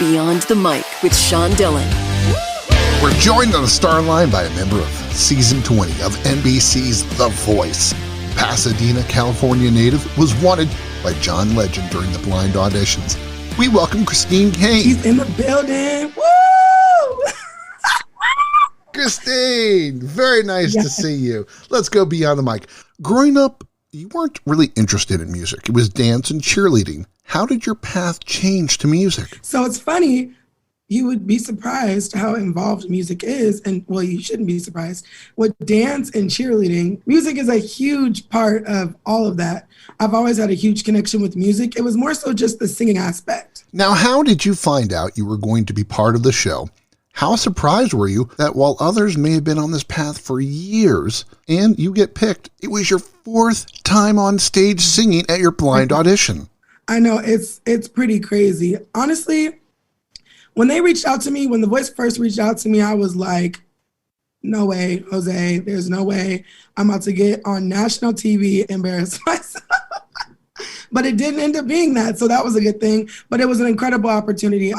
Beyond the Mic with Sean Dillon. We're joined on the star line by a member of Season 20 of NBC's The Voice. Pasadena, California native was wanted by John Legend during the blind auditions. We welcome Chrishane. He's in the building. Woo! Chrishane, very nice to see you. Let's go beyond the mic. Growing up, you weren't really interested in music. It was dance and cheerleading. How did your path change to music? So it's funny. You would be surprised how involved music is. And well, you shouldn't be surprised. With dance and cheerleading, music is a huge part of all of that. I've always had a huge connection with music. It was more so just the singing aspect. Now, how did you find out you were going to be part of the show? How surprised were you that while others may have been on this path for years and you get picked, it was your fourth time on stage singing at your blind audition? I know, it's pretty crazy. Honestly, when they reached out to me, when The Voice first reached out to me, I was like, no way, Jose, there's no way I'm about to get on national TV, embarrass myself. But it didn't end up being that, so that was a good thing. But it was an incredible opportunity.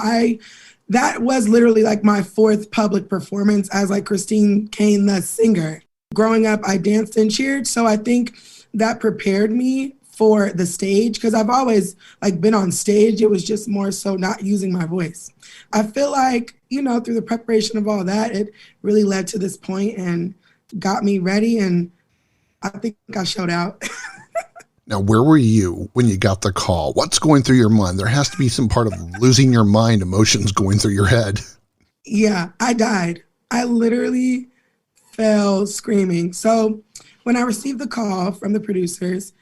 That was literally like my fourth public performance as like Cain, the singer. Growing up, I danced and cheered, so I think that prepared me for the stage, because I've always like been on stage. It was just more so not using my voice. I feel like, through the preparation of all that, it really led to this point and got me ready, and I think I showed out. Now, where were you when you got the call? What's going through your mind? There has to be some part of losing your mind emotions going through your head. Yeah, I died. I literally fell screaming. So when I received the call from the producers,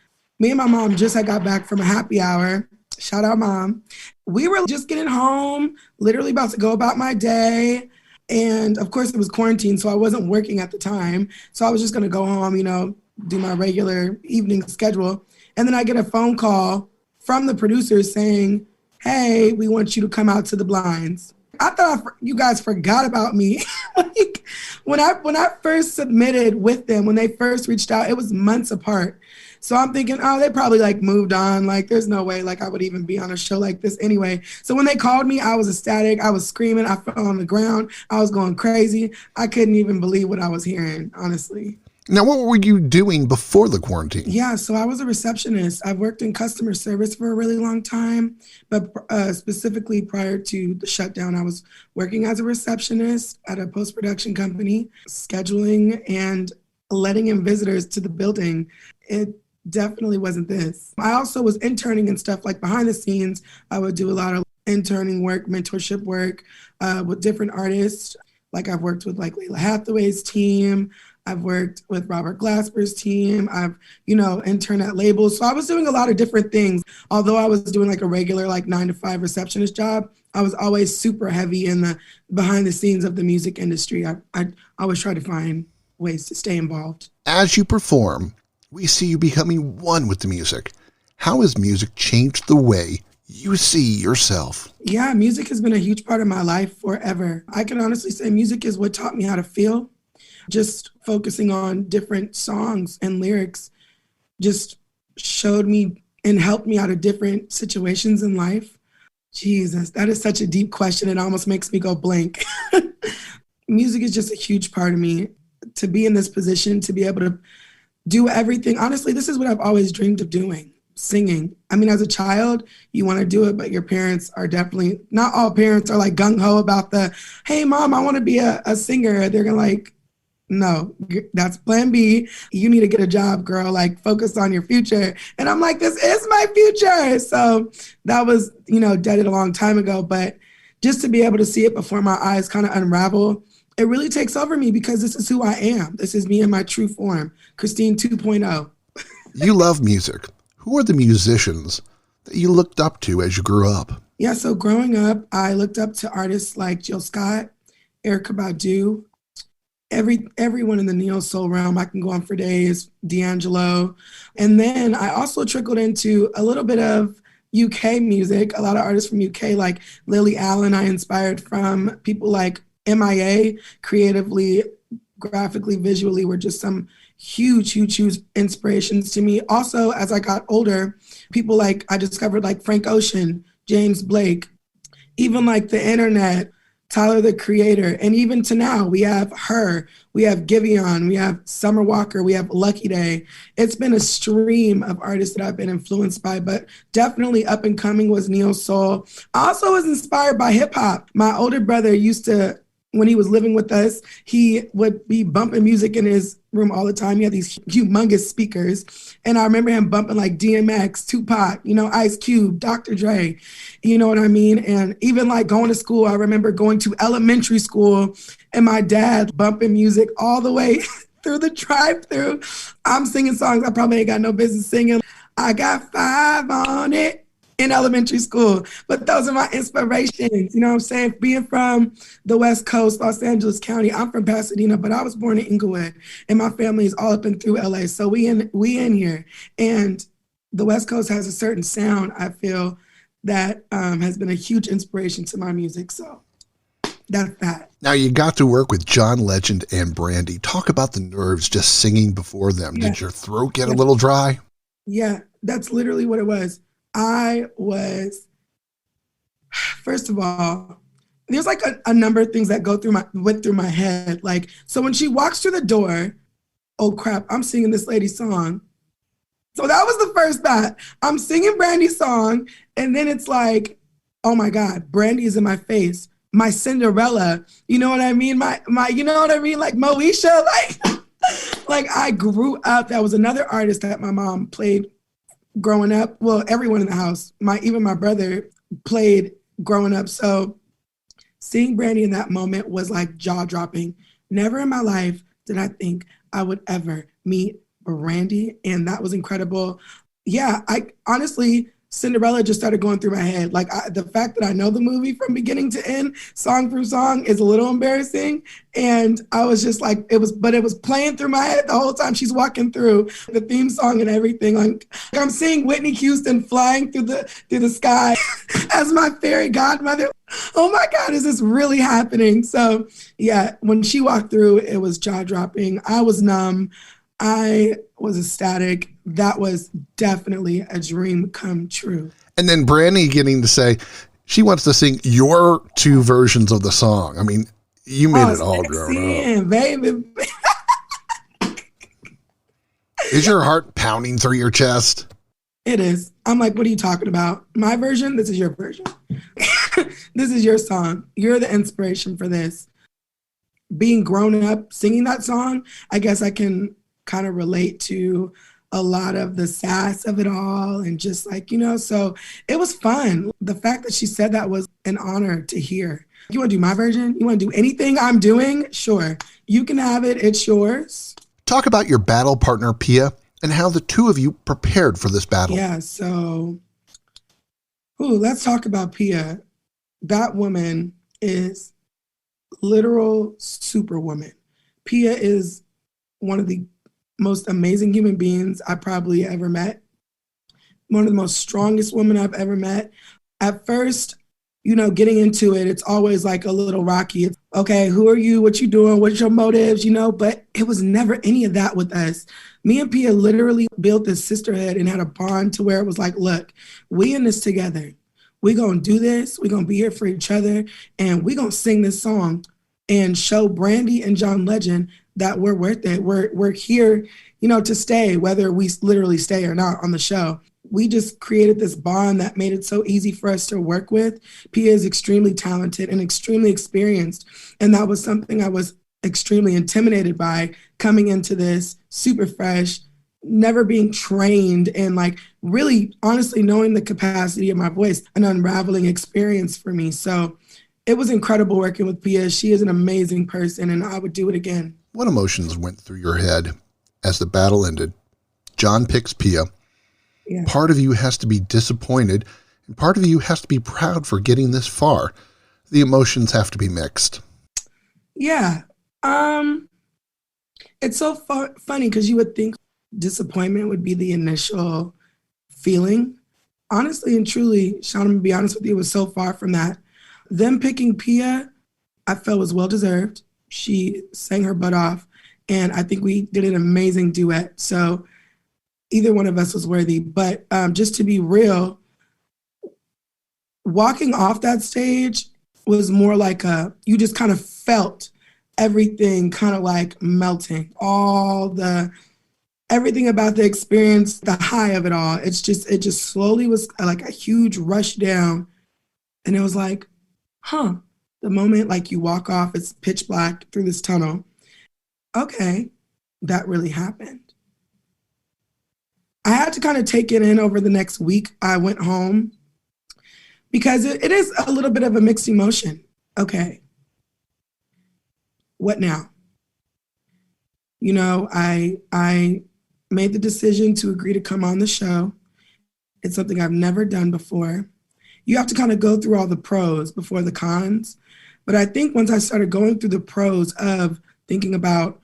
me and my mom just had got back from a happy hour. Shout out, Mom. We were just getting home, literally about to go about my day. And of course, it was quarantine, so I wasn't working at the time. So I was just going to go home, do my regular evening schedule. And then I get a phone call from the producers saying, hey, we want you to come out to the blinds. I thought you guys forgot about me. Like, when I first submitted with them, when they first reached out, it was months apart. So I'm thinking, oh, they probably like moved on. Like, there's no way like I would even be on a show like this anyway. So when they called me, I was ecstatic. I was screaming. I fell on the ground. I was going crazy. I couldn't even believe what I was hearing, honestly. Now, what were you doing before the quarantine? Yeah, so I was a receptionist. I've worked in customer service for a really long time, but specifically prior to the shutdown, I was working as a receptionist at a post-production company, scheduling and letting in visitors to the building. It definitely wasn't this. I also was interning and stuff like behind the scenes. I would do a lot of interning work, mentorship work with different artists. Like I've worked with like Layla Hathaway's team. I've worked with Robert Glasper's team. I've, interned at labels. So I was doing a lot of different things. Although I was doing like a regular like 9-to-5 receptionist job, I was always super heavy in the behind the scenes of the music industry. I always try to find ways to stay involved. As you perform, we see you becoming one with the music. How has music changed the way you see yourself? Yeah, music has been a huge part of my life forever. I can honestly say music is what taught me how to feel. Just focusing on different songs and lyrics just showed me and helped me out of different situations in life. Jesus, that is such a deep question. It almost makes me go blank. Music is just a huge part of me. To be in this position, to be able to do everything. Honestly, this is what I've always dreamed of doing, singing. I mean, as a child, you want to do it, but your parents are definitely, not all parents are like gung-ho about hey, Mom, I want to be a singer. They're going to like, no, that's plan B. You need to get a job, girl, like focus on your future. And I'm like, this is my future. So that was, deaded a long time ago. But just to be able to see it before my eyes kind of unravel, it really takes over me because this is who I am. This is me in my true form, Chrishane 2.0. You love music. Who are the musicians that you looked up to as you grew up? Yeah, so growing up, I looked up to artists like Jill Scott, Erykah Badu, everyone in the neo-soul realm. I can go on for days, D'Angelo. And then I also trickled into a little bit of UK music, a lot of artists from UK, like Lily Allen, I inspired from. People like MIA, creatively, graphically, visually, were just some huge inspirations to me. Also, as I got older, people like I discovered like Frank Ocean, James Blake, even like the internet, Tyler the Creator, and even to now, we have her, we have Giveon, we have Summer Walker, we have Lucky Day. It's been a stream of artists that I've been influenced by, but definitely up and coming was neo soul. I also was inspired by hip hop. My older brother used to, when he was living with us, he would be bumping music in his room all the time. He had these humongous speakers. And I remember him bumping like DMX, Tupac, Ice Cube, Dr. Dre, you know what I mean? And even like going to school, I remember going to elementary school and my dad bumping music all the way through the drive-thru. I'm singing songs I probably ain't got no business singing. I got 5 on it. In elementary school, but those are my inspirations. You know what I'm saying? Being from the West Coast, Los Angeles County, I'm from Pasadena, but I was born in Inglewood, and my family is all up and through LA. So we in here, and the West Coast has a certain sound. I feel that has been a huge inspiration to my music. So that's that. Now you got to work with John Legend and Brandy. Talk about the nerves just singing before them. Yeah. Did your throat get a little dry? Yeah, that's literally what it was. First of all, there's like a number of things that went through my head. Like, so when she walks through the door, oh crap, I'm singing this lady's song. So that was the first thought. I'm singing Brandy's song, and then it's like, oh my God, Brandy is in my face. My Cinderella, you know what I mean? My, you know what I mean? Like Moesha, like I grew up. That was another artist that my mom played growing up. Well, everyone in the house, even my brother played growing up. So seeing Brandy in that moment was like jaw dropping. Never in my life did I think I would ever meet Brandy. And that was incredible. Yeah, I honestly, Cinderella just started going through my head. Like the fact that I know the movie from beginning to end, song through song, is a little embarrassing. And I was just like, it was playing through my head the whole time she's walking through the theme song and everything. Like I'm seeing Whitney Houston flying through the sky as my fairy godmother. Oh my God, is this really happening? So yeah, when she walked through, it was jaw dropping. I was numb. I was ecstatic. That was definitely a dream come true. And then Brandy getting to say she wants to sing your 2 versions of the song. I mean, you made it all grown up. Baby. Is your heart pounding through your chest? It is. I'm like, what are you talking about? My version? This is your version. This is your song. You're the inspiration for this. Being grown up, singing that song, I guess I can kind of relate to a lot of the sass of it all, and just like, so it was fun. The fact that she said that was an honor to hear. You want to do my version? You want to do anything I'm doing? Sure. You can have it. It's yours. Talk about your battle partner, Pia, and how the 2 of you prepared for this battle. Yeah, so let's talk about Pia. That woman is literal superwoman. Pia is one of the most amazing human beings I probably ever met. One of the most strongest women I've ever met. At first, getting into it, it's always like a little rocky. It's, okay, who are you? What you doing? What's your motives? But it was never any of that with us. Me and Pia literally built this sisterhood and had a bond to where it was like, look, we in this together. We gonna do this. We gonna be here for each other, and we gonna sing this song and show Brandy and John Legend that we're worth it. We're here, to stay, whether we literally stay or not on the show. We just created this bond that made it so easy for us to work with. Pia is extremely talented and extremely experienced. And that was something I was extremely intimidated by coming into this super fresh, never being trained, and like really honestly knowing the capacity of my voice, an unraveling experience for me. So it was incredible working with Pia. She is an amazing person, and I would do it again. What emotions went through your head as the battle ended? John picks Pia. Yeah. Part of you has to be disappointed, and part of you has to be proud for getting this far. The emotions have to be mixed. Yeah. It's so funny because you would think disappointment would be the initial feeling. Honestly and truly, Sean, I'm going to be honest with you, it was so far from that. Them picking Pia, I felt was well-deserved. She sang her butt off, and I think we did an amazing duet. So either one of us was worthy. But just to be real, walking off that stage was more like you just kind of felt everything kind of like melting, everything about the experience, the high of it all. It just slowly was like a huge rush down. And it was like, the moment like you walk off, it's pitch black through this tunnel. Okay, that really happened. I had to kind of take it in over the next week. I went home because it is a little bit of a mixed emotion. Okay, what now? You know, I made the decision to agree to come on the show. It's something I've never done before. You have to kind of go through all the pros before the cons. But I think once I started going through the pros of thinking about,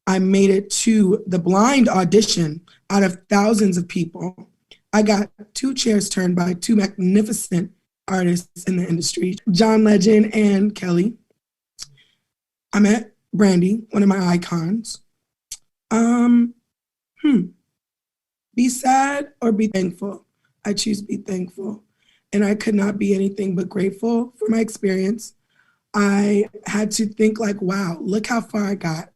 I made it to the blind audition out of thousands of people. I got 2 chairs turned by 2 magnificent artists in the industry, John Legend and Kelly. I met Brandy, one of my icons. Be sad or be thankful? I choose be thankful. And I could not be anything but grateful for my experience. I had to think like, wow, look how far I got.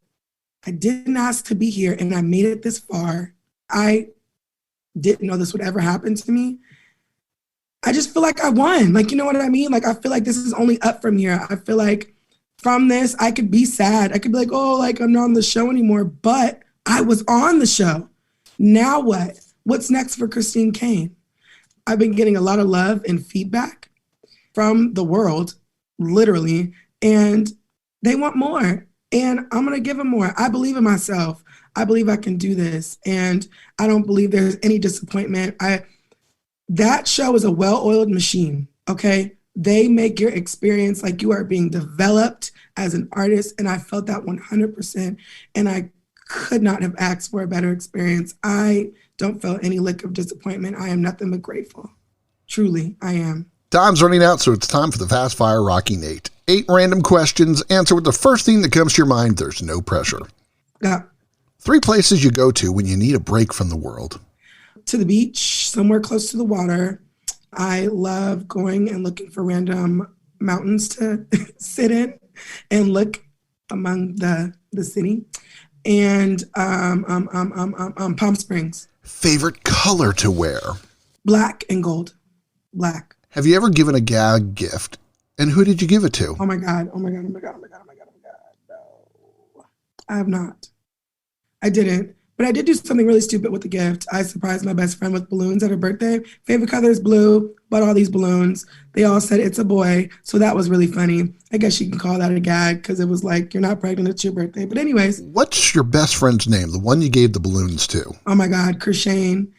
I didn't ask to be here and I made it this far. I didn't know this would ever happen to me. I just feel like I won. Like, you know what I mean? Like, I feel like this is only up from here. I feel like from this, I could be sad. I could be like, oh, like I'm not on the show anymore, but I was on the show. Now what? What's next for Christine Cain? I've been getting a lot of love and feedback from the world, literally, and they want more. And I'm going to give them more. I believe in myself. I believe I can do this. And I don't believe there's any disappointment. That show is a well-oiled machine, okay? They make your experience like you are being developed as an artist. And I felt that 100%. And I could not have asked for a better experience. I don't feel any lick of disappointment. I am nothing but grateful. Truly, I am. Time's running out, so it's time for the Fast Fire Rocky Nate. 8 random questions. Answer with the first thing that comes to your mind. There's no pressure. Yeah. 3 places you go to when you need a break from the world. To the beach, somewhere close to the water. I love going and looking for random mountains to sit in and look among the city. And Palm Springs. Favorite color to wear? Black and gold. Black. Have you ever given a gag gift? And who did you give it to? Oh my God. No. I have not. I didn't. But I did do something really stupid with the gift. I surprised my best friend with balloons at her birthday. Favorite color is blue. Bought all these balloons. They all said it's a boy. So that was really funny. I guess you can call that a gag because it was like, you're not pregnant, it's your birthday. But anyways. What's your best friend's name? The one you gave the balloons to? Oh my God, Chrishane.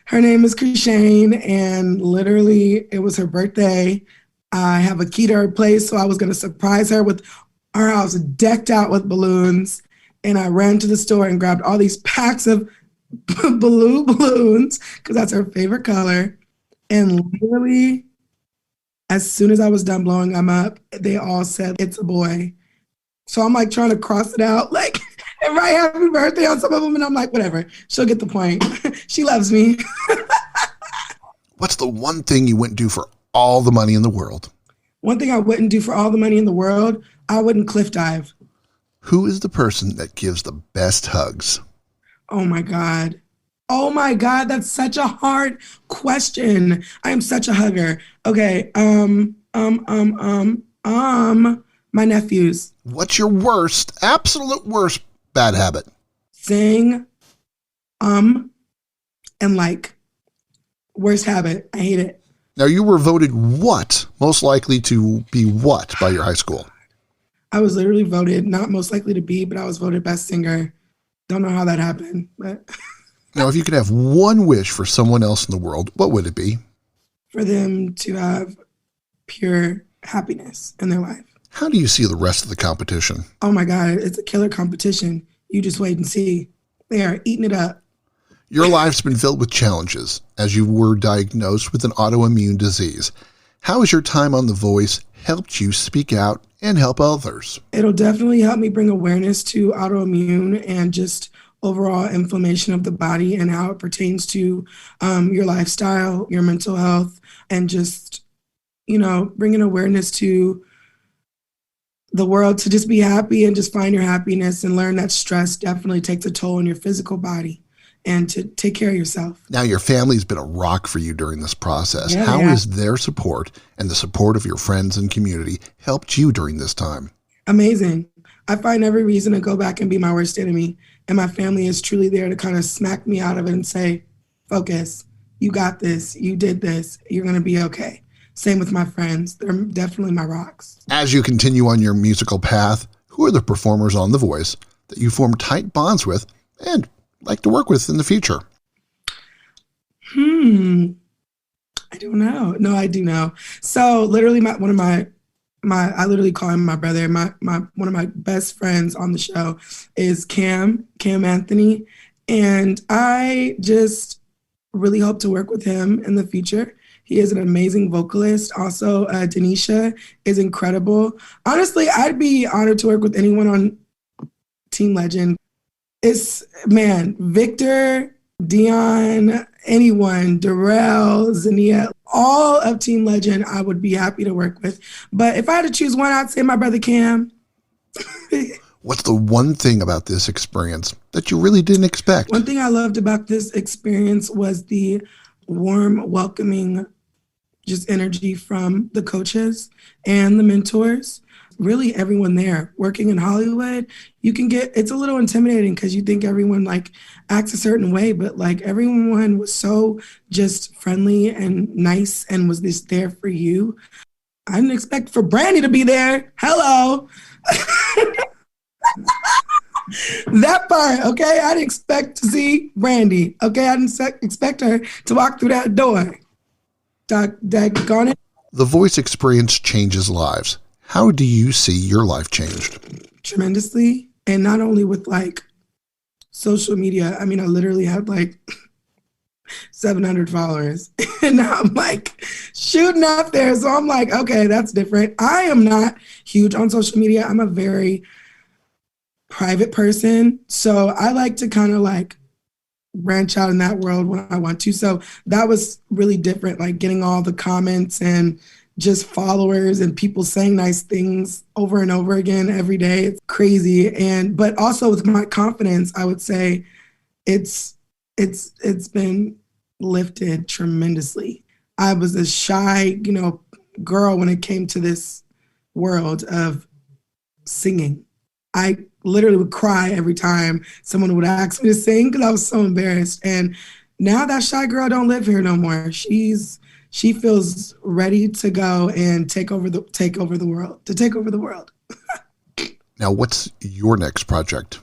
Her name is Chrishane. And literally it was her birthday. I have a key to her place. So I was going to surprise her with our house decked out with balloons. And I ran to the store and grabbed all these packs of blue balloons because that's her favorite color. And literally, as soon as I was done blowing them up, they all said, it's a boy. So I'm like trying to cross it out, like, and write happy birthday on some of them. And I'm like, whatever, she'll get the point. She loves me. What's the one thing you wouldn't do for all the money in the world? One thing I wouldn't do for all the money in the world, I wouldn't cliff dive. Who is the person that gives the best hugs? Oh my God. Oh my God, that's such a hard question. I am such a hugger. Okay, my nephews. What's your worst, absolute worst bad habit? Sing, and like. Worst habit. I hate it. Now you were voted what? Most likely to be what by your high school? I was literally voted, not most likely to be, but I was voted best singer. Don't know how that happened, but. Now, if you could have one wish for someone else in the world, what would it be? For them to have pure happiness in their life. How do you see the rest of the competition? Oh my God, it's a killer competition. You just wait and see. They are eating it up. Your life's been filled with challenges as you were diagnosed with an autoimmune disease. How has your time on The Voice helped you speak out and help others? It'll definitely help me bring awareness to autoimmune and just overall inflammation of the body and how it pertains to your lifestyle, your mental health, and just bringing awareness to the world to just be happy and just find your happiness and learn that stress definitely takes a toll on your physical body and to take care of yourself. Now, your family's been a rock for you during this process. Yeah, How has their support and the support of your friends and community helped you during this time? Amazing. I find every reason to go back and be my worst enemy. And my family is truly there to kind of smack me out of it and say, focus, you got this, you did this, you're going to be okay. Same with my friends. They're definitely my rocks. As you continue on your musical path, who are the performers on The Voice that you form tight bonds with and like to work with in the future? I don't know. No, I do know. So literally I literally call him my brother. One of my best friends on the show is Cam Anthony. And I just really hope to work with him in the future. He is an amazing vocalist. Also, Denisha is incredible. Honestly, I'd be honored to work with anyone on Team Legend. Victor, Dion, anyone, Darrell, Zania, all of Team Legend, I would be happy to work with. But if I had to choose one, I'd say my brother Cam. What's the one thing about this experience that you really didn't expect? One thing I loved about this experience was the warm, welcoming, just energy from the coaches and the mentors. Really everyone there. Working in Hollywood, it's a little intimidating because you think everyone acts a certain way, but everyone was so just friendly and nice and was just there for you. I didn't expect for Brandy to be there. Hello. That part, okay? I didn't expect to see Brandy, okay? I didn't expect her to walk through that door. Daggone it. The Voice experience changes lives. How do you see your life changed? Tremendously. And not only with social media. I mean, I literally had 700 followers. And now I'm shooting up there. So I'm okay, that's different. I am not huge on social media. I'm a very private person. So I like to kind of branch out in that world when I want to. So that was really different, getting all the comments and just followers and people saying nice things over and over again every day. It's crazy. But also with my confidence, I would say it's been lifted tremendously. I was a shy, girl when it came to this world of singing. I literally would cry every time someone would ask me to sing because I was so embarrassed. And now that shy girl don't live here no more. She feels ready to go and take over the world. Now, what's your next project?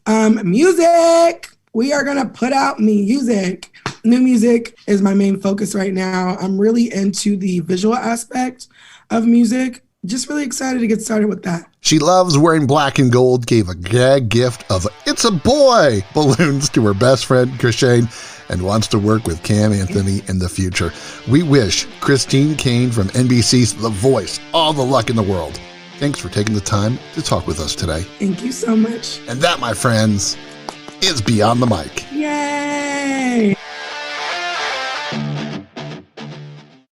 Music. We are gonna put out music. New music is my main focus right now. I'm really into the visual aspect of music. Just really excited to get started with that. She loves wearing black and gold, gave a gag gift of "It's a Boy" balloons to her best friend, Chrishane, and wants to work with Cam Anthony in the future. We wish Christine Cain from NBC's The Voice all the luck in the world. Thanks for taking the time to talk with us today. Thank you so much. And that, my friends, is Beyond the Mic. Yay!